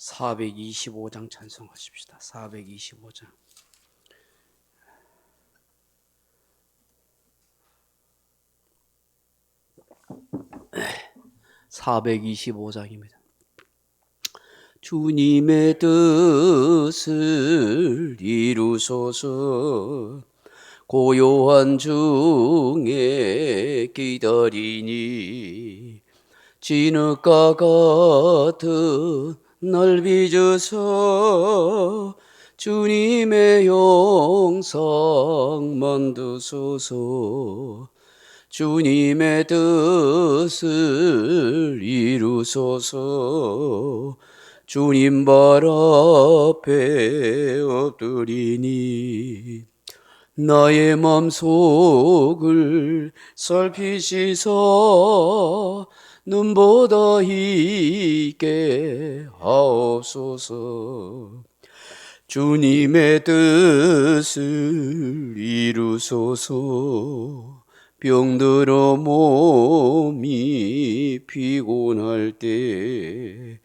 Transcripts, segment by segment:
425장 찬송하십시다. 425장. 425장입니다. 주님의 뜻을 이루소서. 고요한 중에 기다리니 진흙과 같은 날 빚어서 주님의 영상 만드소서. 주님의 뜻을 이루소서. 주님 발 앞에 엎드리니 나의 맘속을 살피시사 눈보다 있게 하옵소서. 주님의 뜻을 이루소서. 병들어 몸이 피곤할 때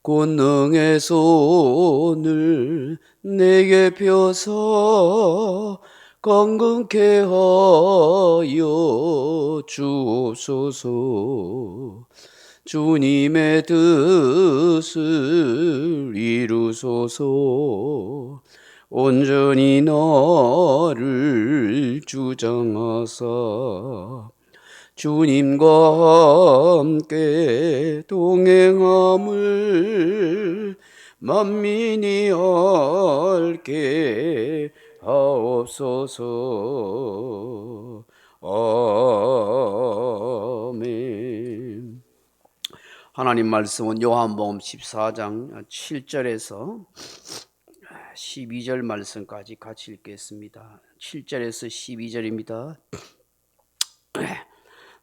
권능의 손을 내게 펴서 강건케 하여 주옵소서. 주님의 뜻을 이루소서. 온전히 나를 주장하사 주님과 함께 동행함을 만민이 알게 하옵소서. 아멘. 하나님 말씀은 요한복음 14장 7절에서 12절 말씀까지 같이 읽겠습니다. 7절에서 12절입니다.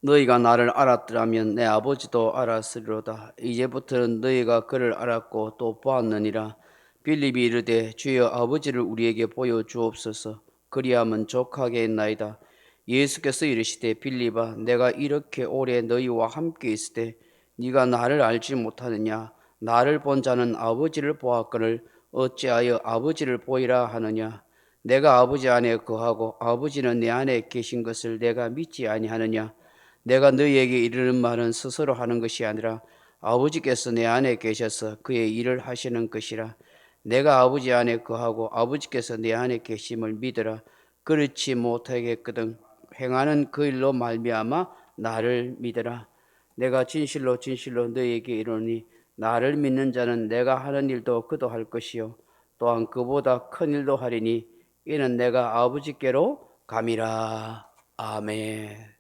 너희가 나를 알았더라면 내 아버지도 알았으리로다. 이제부터는 너희가 그를 알았고 또 보았느니라. 빌립이 이르되 주여 아버지를 우리에게 보여주옵소서. 그리하면 족하겠나이다. 예수께서 이르시되 빌립아 내가 이렇게 오래 너희와 함께 있을 때 네가 나를 알지 못하느냐. 나를 본 자는 아버지를 보았거늘 어찌하여 아버지를 보이라 하느냐. 내가 아버지 안에 거하고 아버지는 내 안에 계신 것을 내가 믿지 아니하느냐. 내가 너희에게 이르는 말은 스스로 하는 것이 아니라 아버지께서 내 안에 계셔서 그의 일을 하시는 것이라. 내가 아버지 안에 거하고 아버지께서 내 안에 계심을 믿으라. 그렇지 못하겠거든 행하는 그 일로 말미암아 나를 믿으라. 내가 진실로 진실로 너희에게 이르노니 나를 믿는 자는 내가 하는 일도 그도 할 것이요 또한 그보다 큰 일도 하리니 이는 내가 아버지께로 감이라. 아멘.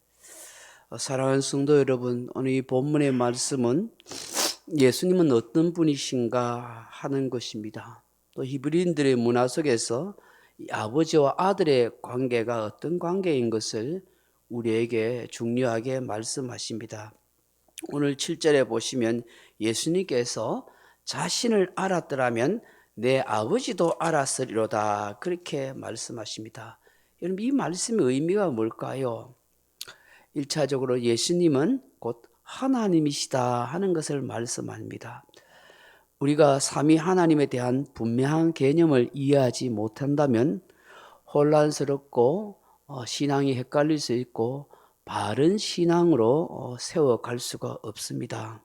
사랑하는 성도 여러분, 오늘 이 본문의 말씀은 예수님은 어떤 분이신가 하는 것입니다. 또 히브리인들의 문화 속에서 아버지와 아들의 관계가 어떤 관계인 것을 우리에게 중요하게 말씀하십니다. 오늘 7절에 보시면 예수님께서 자신을 알았더라면 내 아버지도 알았으리로다 그렇게 말씀하십니다. 여러분 이 말씀의 의미가 뭘까요? 1차적으로 예수님은 곧 하나님이시다 하는 것을 말씀합니다. 우리가 삼위 하나님에 대한 분명한 개념을 이해하지 못한다면 혼란스럽고 신앙이 헷갈릴 수 있고 바른 신앙으로 세워갈 수가 없습니다.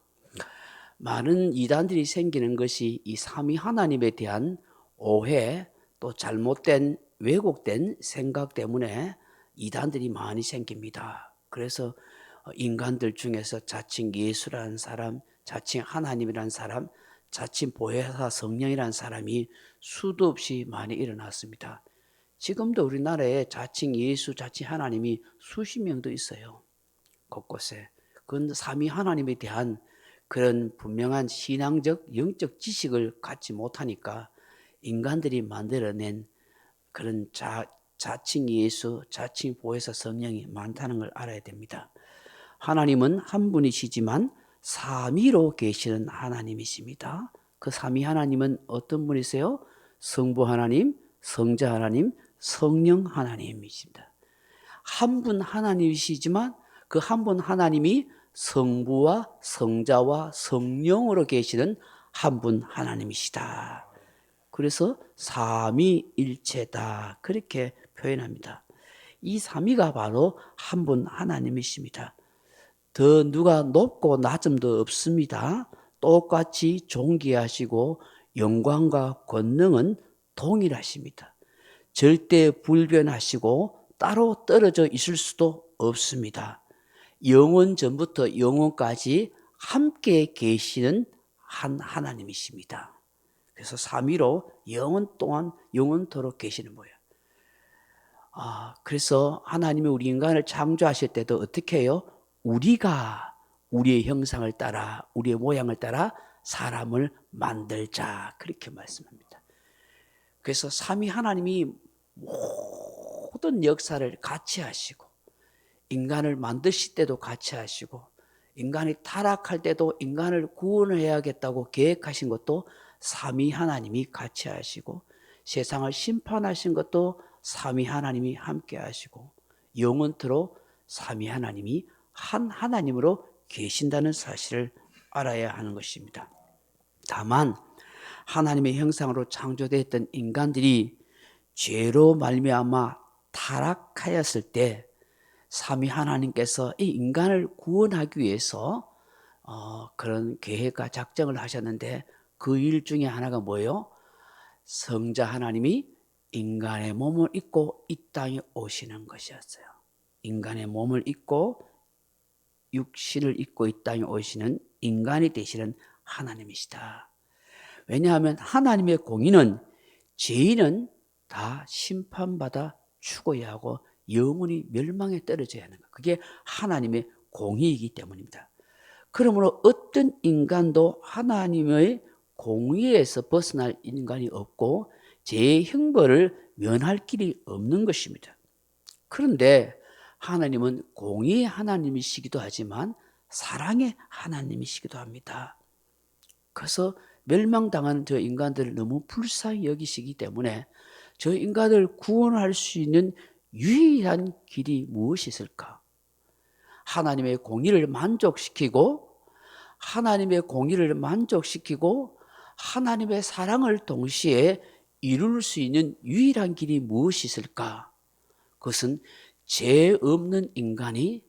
많은 이단들이 생기는 것이 이 삼위 하나님에 대한 오해 또 잘못된 왜곡된 생각 때문에 이단들이 많이 생깁니다. 그래서 인간들 중에서 자칭 예수라는 사람, 자칭 하나님이라는 사람, 자칭 보혜사 성령이라는 사람이 수도 없이 많이 일어났습니다. 지금도 우리나라에 자칭 예수, 자칭 하나님이 수십 명도 있어요. 곳곳에. 그건 삼위 하나님에 대한 그런 분명한 신앙적, 영적 지식을 갖지 못하니까 인간들이 만들어낸 그런 자칭 예수, 자칭 보혜사 성령이 많다는 걸 알아야 됩니다. 하나님은 한 분이시지만 삼위로 계시는 하나님이십니다. 그 삼위 하나님은 어떤 분이세요? 성부 하나님, 성자 하나님, 성령 하나님이십니다. 한 분 하나님이시지만 그 한 분 하나님이 성부와 성자와 성령으로 계시는 한 분 하나님이시다. 그래서 삼위일체다. 그렇게 표현합니다. 이 삼위가 바로 한 분 하나님이십니다. 더 누가 높고 낮음도 없습니다. 똑같이 존귀하시고 영광과 권능은 동일하십니다. 절대 불변하시고 따로 떨어져 있을 수도 없습니다. 영원 전부터 영원까지 함께 계시는 한 하나님이십니다. 그래서 삼위로 영원 동안 영원토록 계시는 거예요. 그래서 하나님이 우리 인간을 창조하실 때도 어떻게 해요? 우리가 우리의 형상을 따라 우리의 모양을 따라 사람을 만들자 그렇게 말씀합니다. 그래서 삼위 하나님이 모든 역사를 같이 하시고 인간을 만드실 때도 같이 하시고 인간이 타락할 때도 인간을 구원해야겠다고 계획하신 것도 삼위 하나님이 같이 하시고 세상을 심판하신 것도 삼위 하나님이 함께 하시고 영원토록 삼위 하나님이 한 하나님으로 계신다는 사실을 알아야 하는 것입니다. 다만 하나님의 형상으로 창조되었던 인간들이 죄로 말미암아 타락하였을 때 삼위 하나님께서 이 인간을 구원하기 위해서 그런 계획과 작정을 하셨는데 그 일 중에 하나가 뭐예요? 성자 하나님이 인간의 몸을 입고 이 땅에 오시는 것이었어요. 인간의 몸을 입고 육신을 입고 이 땅에 오시는 인간이 되시는 하나님이시다. 왜냐하면 하나님의 공의는 죄인은 다 심판받아 죽어야 하고 영원히 멸망에 떨어져야 하는 것. 그게 하나님의 공의이기 때문입니다. 그러므로 어떤 인간도 하나님의 공의에서 벗어날 인간이 없고 죄의 형벌을 면할 길이 없는 것입니다. 그런데 하나님은 공의의 하나님이시기도 하지만 사랑의 하나님이시기도 합니다. 그래서 멸망당하는 저 인간들을 너무 불쌍히 여기시기 때문에 저 인간을 구원할 수 있는 유일한 길이 무엇이 있을까? 하나님의 공의를 만족시키고 하나님의 사랑을 동시에 이룰 수 있는 유일한 길이 무엇이 있을까? 그것은 죄 없는 인간이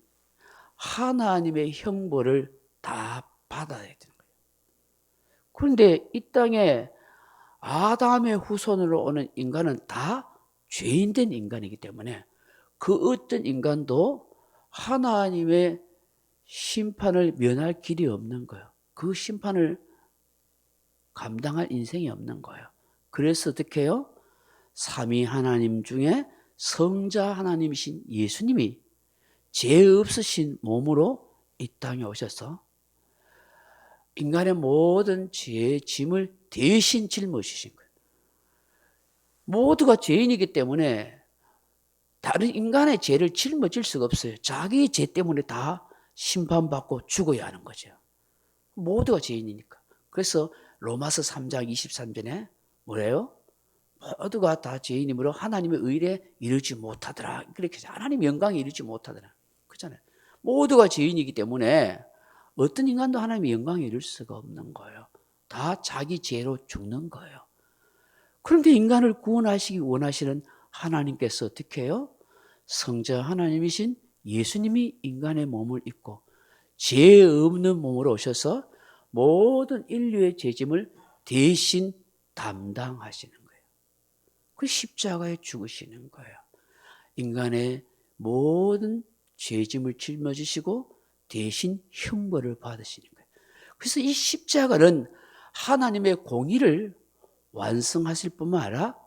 하나님의 형벌을 다 받아야 되는 거예요. 그런데 이 땅에 아담의 후손으로 오는 인간은 다 죄인된 인간이기 때문에 그 어떤 인간도 하나님의 심판을 면할 길이 없는 거예요. 그 심판을 감당할 인생이 없는 거예요. 그래서 어떻게 해요? 삼위 하나님 중에 성자 하나님이신 예수님이 죄 없으신 몸으로 이 땅에 오셔서 인간의 모든 죄의 짐을 대신 짊어지신 거예요. 모두가 죄인이기 때문에 다른 인간의 죄를 짊어질 수가 없어요. 자기 죄 때문에 다 심판받고 죽어야 하는 거죠. 모두가 죄인이니까. 그래서 로마서 3장 23절에 뭐래요? 모두가 다 죄인이므로 하나님의 의에 이르지 못하더라. 그렇게 하나님의 영광에 이르지 못하더라. 그렇잖아요. 모두가 죄인이기 때문에 어떤 인간도 하나님의 영광에 이를 수가 없는 거예요. 다 자기 죄로 죽는 거예요. 그런데 인간을 구원하시기 원하시는 하나님께서 어떻게 해요? 성자 하나님이신 예수님이 인간의 몸을 입고 죄 없는 몸으로 오셔서 모든 인류의 죄짐을 대신 담당하시는 거예요. 그 십자가에 죽으시는 거예요. 인간의 모든 죄짐을 짊어지시고 대신 형벌을 받으시는 거예요. 그래서 이 십자가는 하나님의 공의를 완성하실 뿐만 아니라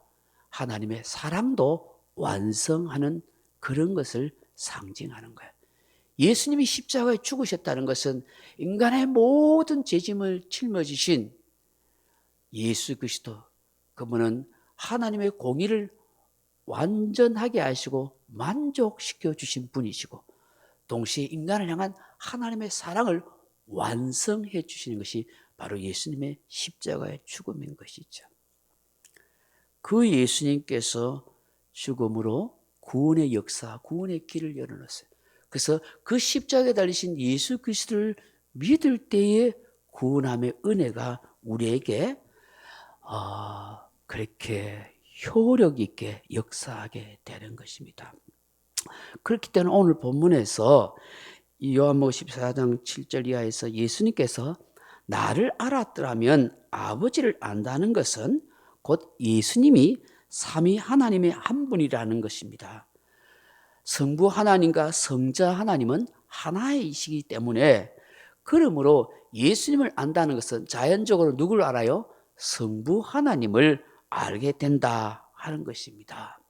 하나님의 사랑도 완성하는 그런 것을 상징하는 거예요. 예수님이 십자가에 죽으셨다는 것은 인간의 모든 죄짐을 짊어지신 예수 그리스도, 그분은 하나님의 공의를 완전하게 하시고 만족시켜 주신 분이시고 동시에 인간을 향한 하나님의 사랑을 완성해 주시는 것이 바로 예수님의 십자가의 죽음인 것이죠. 그 예수님께서 죽음으로 구원의 역사, 구원의 길을 열어놨어요. 그래서 그 십자가에 달리신 예수 그리스도를 믿을 때에 구원함의 은혜가 우리에게 그렇게 효력 있게 역사하게 되는 것입니다. 그렇기 때문에 오늘 본문에서 요한복음 14장 7절 이하에서 예수님께서 나를 알았더라면 아버지를 안다는 것은 곧 예수님이 삼위 하나님의 한 분이라는 것입니다. 성부 하나님과 성자 하나님은 하나이시기 때문에 그러므로 예수님을 안다는 것은 자연적으로 누구를 알아요? 성부 하나님을 알게 된다 하는 것입니다.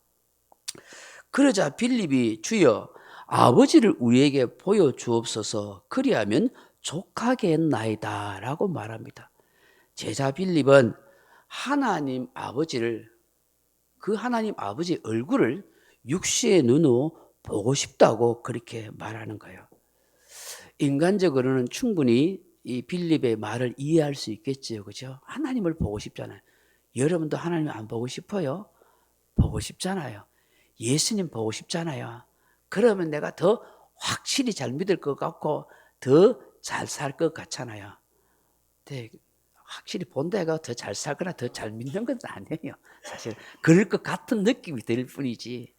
그러자 빌립이 주여 아버지를 우리에게 보여주옵소서 그리하면 족하겠나이다 라고 말합니다. 제자 빌립은 하나님 아버지를 그 하나님 아버지 얼굴을 육신의 눈으로 보고 싶다고 그렇게 말하는 거예요. 인간적으로는 충분히 이 빌립의 말을 이해할 수 있겠지요. 그죠? 하나님을 보고 싶잖아요. 여러분도 하나님 안 보고 싶어요? 보고 싶잖아요. 예수님 보고 싶잖아요. 그러면 내가 더 확실히 잘 믿을 것 같고 더 잘 살 것 같잖아요. 근데 확실히 본다가 더 잘 살거나 더 잘 믿는 건 아니에요. 사실 그럴 것 같은 느낌이 들 뿐이지.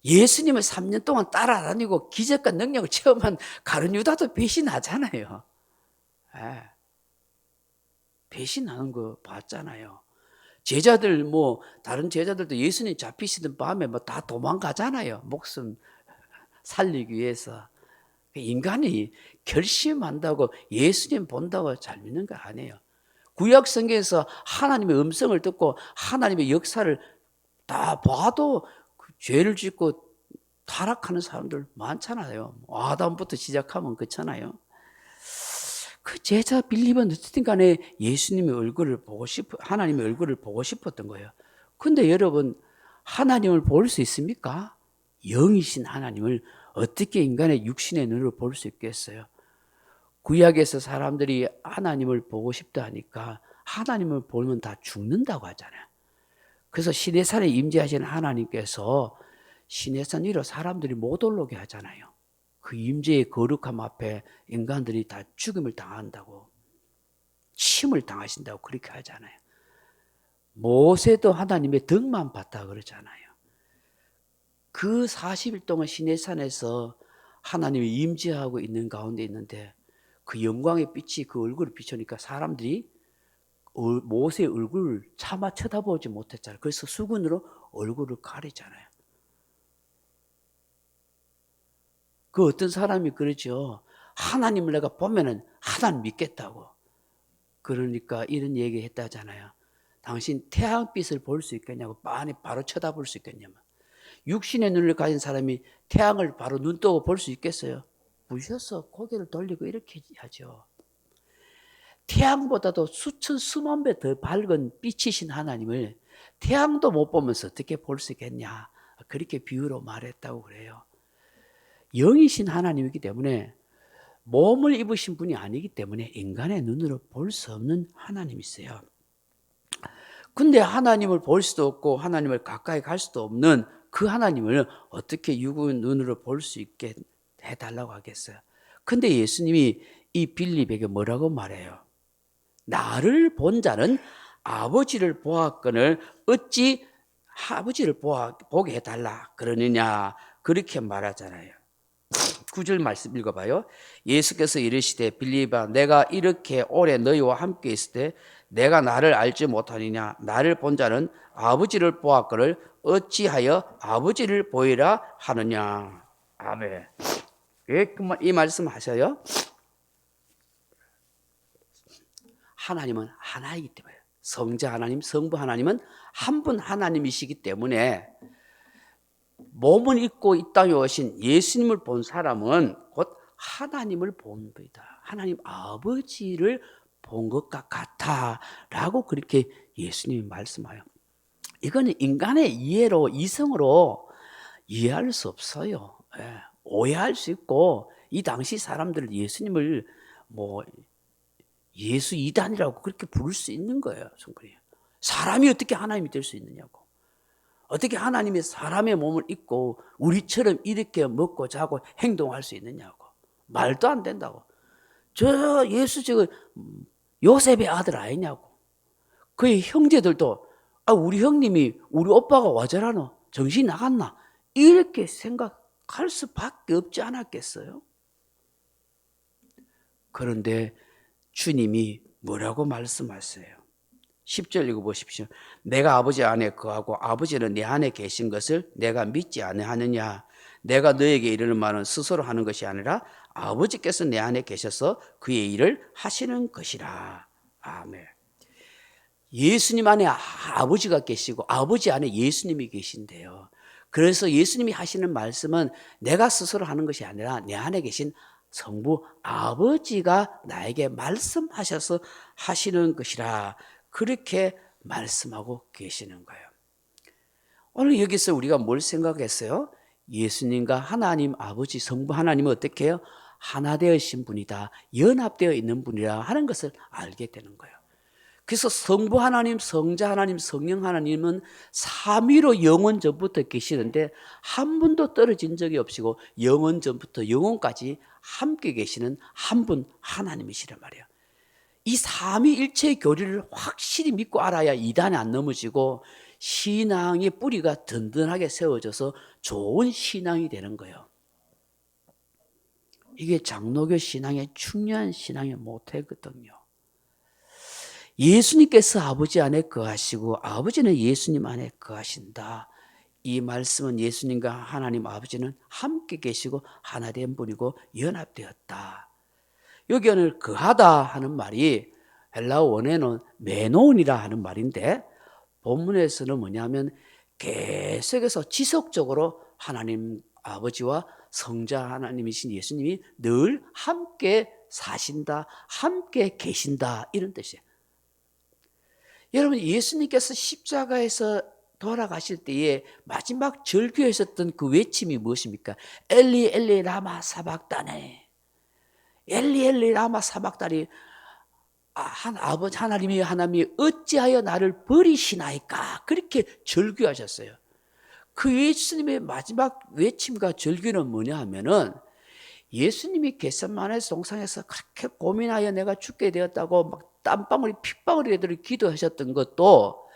예수님을 3년 동안 따라다니고 기적과 능력을 체험한 가룟 유다도 배신하잖아요. 네. 배신하는 거 봤잖아요. 제자들 다른 제자들도 예수님 잡히시던 밤에 다 도망가잖아요. 목숨 살리기 위해서. 인간이 결심한다고 예수님 본다고 잘 믿는 거 아니에요. 구약 성경에서 하나님의 음성을 듣고 하나님의 역사를 다 봐도 죄를 짓고 타락하는 사람들 많잖아요. 아담부터 시작하면 그렇잖아요. 그 제자 빌립은 어쨌든 간에 예수님의 얼굴을 하나님의 얼굴을 보고 싶었던 거예요. 근데 여러분, 하나님을 볼 수 있습니까? 영이신 하나님을 어떻게 인간의 육신의 눈으로 볼 수 있겠어요? 구약에서 사람들이 하나님을 보고 싶다 하니까 하나님을 보면 다 죽는다고 하잖아요. 그래서 시내산에 임재하시는 하나님께서 시내산 위로 사람들이 못 올라오게 하잖아요. 그 임재의 거룩함 앞에 인간들이 다 죽음을 당한다고, 침을 당하신다고 그렇게 하잖아요. 모세도 하나님의 덕만 봤다 그러잖아요. 그 40일 동안 시내산에서 하나님이 임재하고 있는 가운데 있는데 그 영광의 빛이 그 얼굴을 비추니까 사람들이 모세의 얼굴을 차마 쳐다보지 못했잖아요. 그래서 수건으로 얼굴을 가리잖아요. 그 어떤 사람이 그러죠. 하나님을 내가 보면은 하나님 믿겠다고. 그러니까 이런 얘기 했다잖아요. 당신 태양빛을 볼 수 있겠냐고. 바로 쳐다볼 수 있겠냐면. 육신의 눈을 가진 사람이 태양을 바로 눈 뜨고 볼 수 있겠어요? 부셔서 고개를 돌리고 이렇게 하죠. 태양보다도 수만 배 더 밝은 빛이신 하나님을 태양도 못 보면서 어떻게 볼 수 있겠냐. 그렇게 비유로 말했다고 그래요. 영이신 하나님이기 때문에 몸을 입으신 분이 아니기 때문에 인간의 눈으로 볼 수 없는 하나님이세요. 근데 하나님을 볼 수도 없고 하나님을 가까이 갈 수도 없는 그 하나님을 어떻게 육의 눈으로 볼 수 있게 해달라고 하겠어요. 근데 예수님이 이 빌립에게 뭐라고 말해요? 나를 본 자는 아버지를 보았거늘 어찌 아버지를 보게 해달라 그러느냐 그렇게 말하잖아요. 9절 말씀 읽어봐요. 예수께서 이르시되 빌립아 내가 이렇게 오래 너희와 함께 있을 때 내가 나를 알지 못하느냐. 나를 본 자는 아버지를 보았거늘 어찌하여 아버지를 보이라 하느냐. 아멘. 왜 이 말씀 하셔요? 하나님은 하나이기 때문에 성자 하나님, 성부 하나님은 한 분 하나님이시기 때문에 몸을 입고 이 땅에 오신 예수님을 본 사람은 곧 하나님을 본 것이다. 하나님 아버지를 본 것과 같다라고 그렇게 예수님이 말씀하여. 이거는 인간의 이해로 이성으로 이해할 수 없어요. 오해할 수 있고 이 당시 사람들은 예수님을 예수 이단이라고 그렇게 부를 수 있는 거예요. 사람이 어떻게 하나님이 될 수 있느냐고. 어떻게 하나님이 사람의 몸을 입고 우리처럼 이렇게 먹고 자고 행동할 수 있느냐고. 말도 안 된다고. 저 예수 요셉의 아들 아니냐고. 그의 형제들도 우리 형님이 우리 오빠가 와저라노? 정신 나갔나? 이렇게 생각할 수밖에 없지 않았겠어요? 그런데 주님이 뭐라고 말씀하세요? 10절 읽어보십시오. 내가 아버지 안에 거하고 아버지는 내 안에 계신 것을 내가 믿지 아니하느냐? 내가 너에게 이르는 말은 스스로 하는 것이 아니라 아버지께서 내 안에 계셔서 그의 일을 하시는 것이라. 아멘. 예수님 안에 아버지가 계시고 아버지 안에 예수님이 계신데요. 그래서 예수님이 하시는 말씀은 내가 스스로 하는 것이 아니라 내 안에 계신 성부 아버지가 나에게 말씀하셔서 하시는 것이라. 그렇게 말씀하고 계시는 거예요. 오늘 여기서 우리가 뭘 생각했어요? 예수님과 하나님 아버지 성부 하나님은 어떻게 해요? 하나 되어신 분이다. 연합되어 있는 분이라 하는 것을 알게 되는 거예요. 그래서 성부 하나님, 성자 하나님, 성령 하나님은 삼위로 영원 전부터 계시는데 한 분도 떨어진 적이 없이고 영원 전부터 영원까지 함께 계시는 한 분 하나님이시란 말이에요. 이 삼위일체의 교리를 확실히 믿고 알아야 이단에 안 넘어지고 신앙의 뿌리가 든든하게 세워져서 좋은 신앙이 되는 거예요. 이게 장로교 신앙의 중요한 신앙의 모태거든요. 예수님께서 아버지 안에 거하시고 아버지는 예수님 안에 거하신다. 이 말씀은 예수님과 하나님 아버지는 함께 계시고 하나 된 분이고 연합되었다. 여기 오늘 거하다 하는 말이 헬라어 원어는 메논이라 하는 말인데 본문에서는 뭐냐면 계속해서 지속적으로 하나님 아버지와 성자 하나님이신 예수님이 늘 함께 사신다, 함께 계신다 이런 뜻이에요. 여러분 예수님께서 십자가에서 돌아가실 때에 마지막 절규하셨던 그 외침이 무엇입니까? 엘리 엘리 라마 사박다네. 엘리 엘리 라마 사박다니. 아버지 하나님이 어찌하여 나를 버리시나이까? 그렇게 절규하셨어요. 그 예수님의 마지막 외침과 절규는 뭐냐 하면은 예수님이 겟세마네 동산에서 그렇게 고민하여 내가 죽게 되었다고 막 땀방울이 핏방울이 되도록 기도하셨던 것도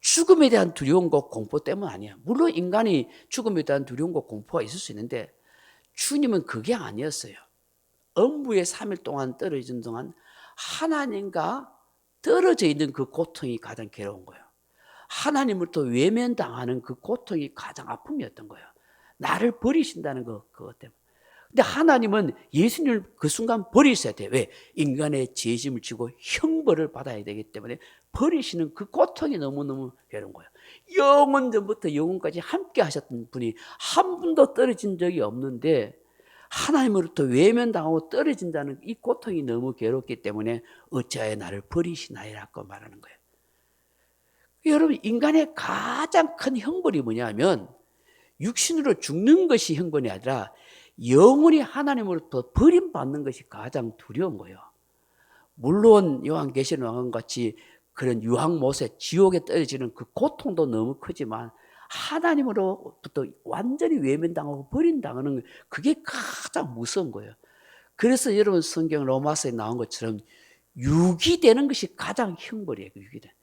죽음에 대한 두려움과 공포 때문 아니야. 물론 인간이 죽음에 대한 두려움과 공포가 있을 수 있는데 주님은 그게 아니었어요. 음부에 3일 동안 떨어진 동안 하나님과 떨어져 있는 그 고통이 가장 괴로운 거예요. 하나님으로부터 외면당하는 그 고통이 가장 아픔이었던 거예요. 나를 버리신다는 그것 때문에. 근데 하나님은 예수님을 그 순간 버리셔야 돼요. 왜? 인간의 죄짐을 지고 형벌을 받아야 되기 때문에 버리시는 그 고통이 너무너무 괴로운 거예요. 영원전부터 영원까지 함께 하셨던 분이 한 분도 떨어진 적이 없는데 하나님으로부터 외면당하고 떨어진다는 이 고통이 너무 괴롭기 때문에 어찌하여 나를 버리시나이라고 말하는 거예요. 여러분 인간의 가장 큰 형벌이 뭐냐면 육신으로 죽는 것이 형벌이 아니라 영원히 하나님으로부터 버림받는 것이 가장 두려운 거예요. 물론 요한계시록 같이 그런 유황못에 지옥에 떨어지는 그 고통도 너무 크지만 하나님으로부터 완전히 외면당하고 버림당하는 그게 가장 무서운 거예요. 그래서 여러분 성경 로마서에 나온 것처럼 육이 되는 것이 가장 형벌이에요. 육이 되는.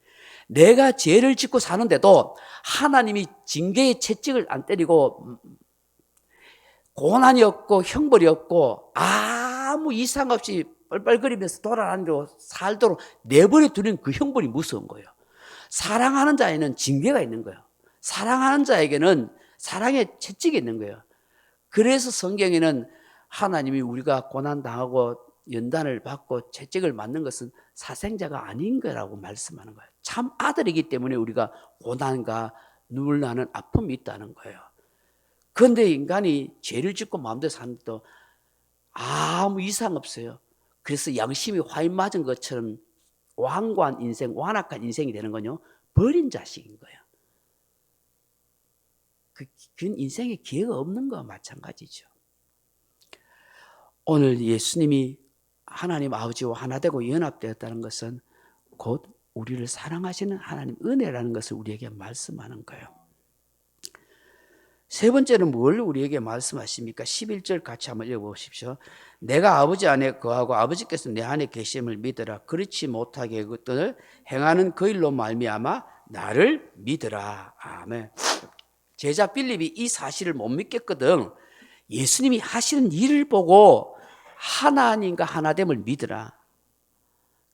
내가 죄를 짓고 사는데도 하나님이 징계의 채찍을 안 때리고 고난이 없고 형벌이 없고 아무 이상 없이 뻘뻘거리면서 돌아다니고 살도록 내버려 두는 그 형벌이 무서운 거예요. 사랑하는 자에는 징계가 있는 거예요. 사랑하는 자에게는 사랑의 채찍이 있는 거예요. 그래서 성경에는 하나님이 우리가 고난당하고 연단을 받고 채찍을 맞는 것은 사생자가 아닌 거라고 말씀하는 거예요. 참 아들이기 때문에 우리가 고난과 눈물 나는 아픔이 있다는 거예요. 그런데 인간이 죄를 짓고 마음대로 사는데도 아무 이상 없어요. 그래서 양심이 화인 맞은 것처럼 완고한 인생, 완악한 인생이 되는 건요, 버린 자식인 거예요. 그건 인생에 기회가 없는 거와 마찬가지죠. 오늘 예수님이 하나님 아버지와 하나 되고 연합되었다는 것은 곧 우리를 사랑하시는 하나님 은혜라는 것을 우리에게 말씀하는 거예요. 세 번째는 뭘 우리에게 말씀하십니까? 11절 같이 한번 읽어보십시오. 내가 아버지 안에 거하고 아버지께서 내 안에 계심을 믿으라. 그렇지 못하게 그것들을 행하는 그 일로 말미암아 나를 믿으라. 아멘. 제자 빌립이 이 사실을 못 믿겠거든. 예수님이 하시는 일을 보고 하나님과 하나됨을 믿으라.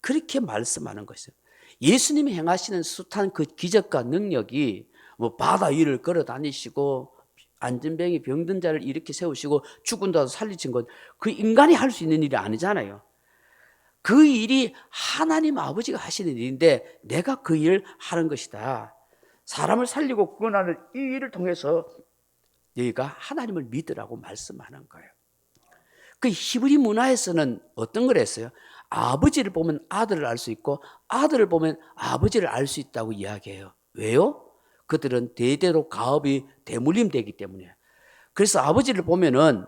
그렇게 말씀하는 것이에요. 예수님이 행하시는 숱한 그 기적과 능력이 뭐 바다 위를 걸어 다니시고 안전병이 병든 자를 이렇게 세우시고 죽은 자도 살리신 것, 그 인간이 할 수 있는 일이 아니잖아요. 그 일이 하나님 아버지가 하시는 일인데 내가 그 일을 하는 것이다. 사람을 살리고 구원하는 이 일을 통해서 너희가 하나님을 믿으라고 말씀하는 거예요. 그 히브리 문화에서는 어떤 걸 했어요? 아버지를 보면 아들을 알 수 있고 아들을 보면 아버지를 알 수 있다고 이야기해요. 왜요? 그들은 대대로 가업이 대물림되기 때문에. 그래서 아버지를 보면은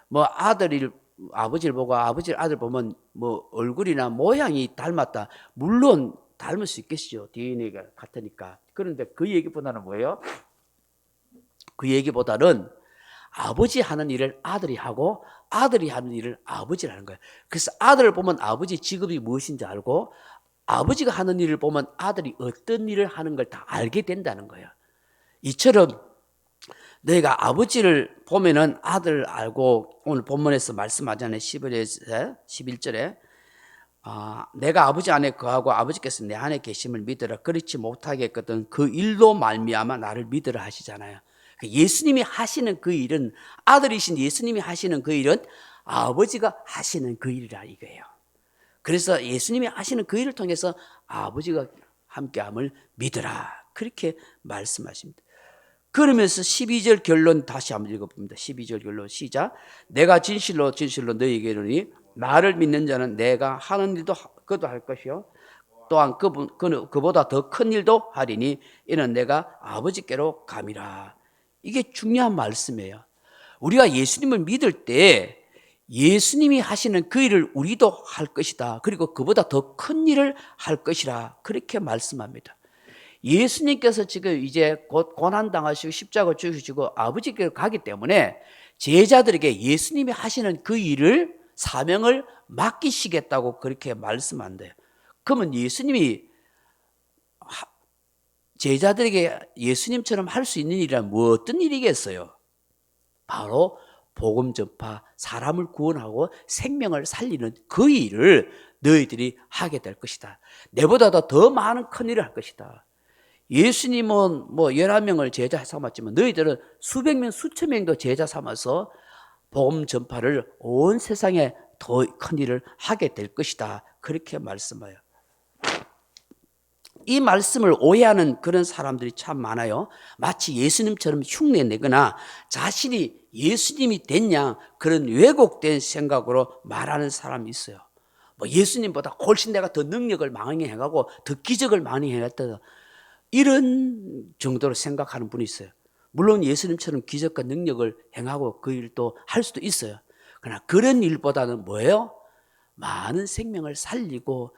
뭐 아버지를 보고 아들 보면 뭐 얼굴이나 모양이 닮았다. 물론 닮을 수 있겠죠. DNA가 같으니까. 그런데 그 얘기보다는 뭐예요? 그 얘기보다는 아버지 하는 일을 아들이 하고 아들이 하는 일을 아버지를 하는 거예요. 그래서 아들을 보면 아버지 직업이 무엇인지 알고 아버지가 하는 일을 보면 아들이 어떤 일을 하는 걸 다 알게 된다는 거예요. 이처럼 너희가 아버지를 보면은 아들을 알고, 오늘 본문에서 말씀하잖아요. 11절에 내가 아버지 안에 거하고 아버지께서 내 안에 계심을 믿으라. 그렇지 못하겠거든 그 일로 말미암아 나를 믿으라 하시잖아요. 예수님이 하시는 그 일은, 아들이신 예수님이 하시는 그 일은 아버지가 하시는 그 일이라 이거예요. 그래서 예수님이 하시는 그 일을 통해서 아버지가 함께함을 믿으라. 그렇게 말씀하십니다. 그러면서 12절 결론 다시 한번 읽어봅니다. 12절 결론 시작. 내가 진실로 너희에게 이르노니 나를 믿는 자는 내가 하는 일도 그도 할 것이요 또한 그보다 더 큰 일도 하리니 이는 내가 아버지께로 감이라. 이게 중요한 말씀이에요. 우리가 예수님을 믿을 때 예수님이 하시는 그 일을 우리도 할 것이다. 그리고 그보다 더 큰 일을 할 것이라. 그렇게 말씀합니다. 예수님께서 지금 이제 곧 고난당하시고 십자가 죽으시고 아버지께로 가기 때문에 제자들에게 예수님이 하시는 그 일을, 사명을 맡기시겠다고 그렇게 말씀한대요. 그러면 예수님이 제자들에게 예수님처럼 할 수 있는 일이란 뭐 어떤 일이겠어요? 바로 복음 전파, 사람을 구원하고 생명을 살리는 그 일을 너희들이 하게 될 것이다. 내보다도 더 많은 큰 일을 할 것이다. 예수님은 뭐 11명을 제자 삼았지만 너희들은 수백 명, 수천 명도 제자 삼아서 복음 전파를 온 세상에 더 큰 일을 하게 될 것이다. 그렇게 말씀해요. 이 말씀을 오해하는 그런 사람들이 참 많아요. 마치 예수님처럼 흉내내거나 자신이 예수님이 됐냐, 그런 왜곡된 생각으로 말하는 사람이 있어요. 뭐 예수님보다 훨씬 내가 더 능력을 많이 해가고 더 기적을 많이 해냈다, 이런 정도로 생각하는 분이 있어요. 물론 예수님처럼 기적과 능력을 행하고 그 일도 할 수도 있어요. 그러나 그런 일보다는 뭐예요? 많은 생명을 살리고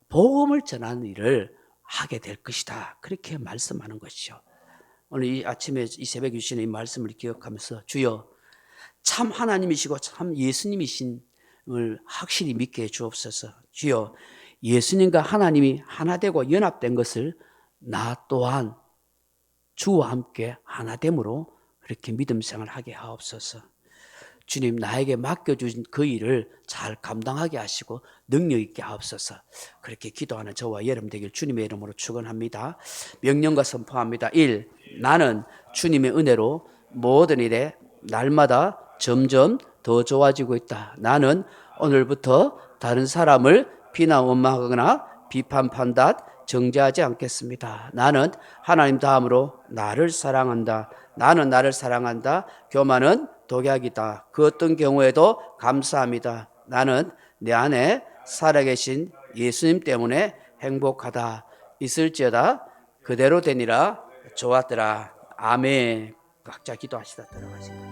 복음을 전하는 일을 하게 될 것이다. 그렇게 말씀하는 것이죠. 오늘 이 아침에 이 새벽에 주시는 이 말씀을 기억하면서 주여 참 하나님이시고 참 예수님이신을 확실히 믿게 해 주옵소서. 주여 예수님과 하나님이 하나 되고 연합된 것을 나 또한 주와 함께 하나됨으로 그렇게 믿음 생활을 하게 하옵소서. 주님, 나에게 맡겨주신 그 일을 잘 감당하게 하시고 능력 있게 하옵소서. 그렇게 기도하는 저와 여러분 되길 주님의 이름으로 축원합니다. 명령과 선포합니다. 1. 나는 주님의 은혜로 모든 일에 날마다 점점 더 좋아지고 있다. 나는 오늘부터 다른 사람을 비난 원망하거나 비판 판단 정죄하지 않겠습니다. 나는 하나님 다음으로 나를 사랑한다. 나는 나를 사랑한다. 교만은 독약이다. 그 어떤 경우에도 감사합니다. 나는 내 안에 살아계신 예수님 때문에 행복하다. 있을지어다 그대로 되니라. 좋았더라. 아멘. 각자 기도하시다 들어가십니다.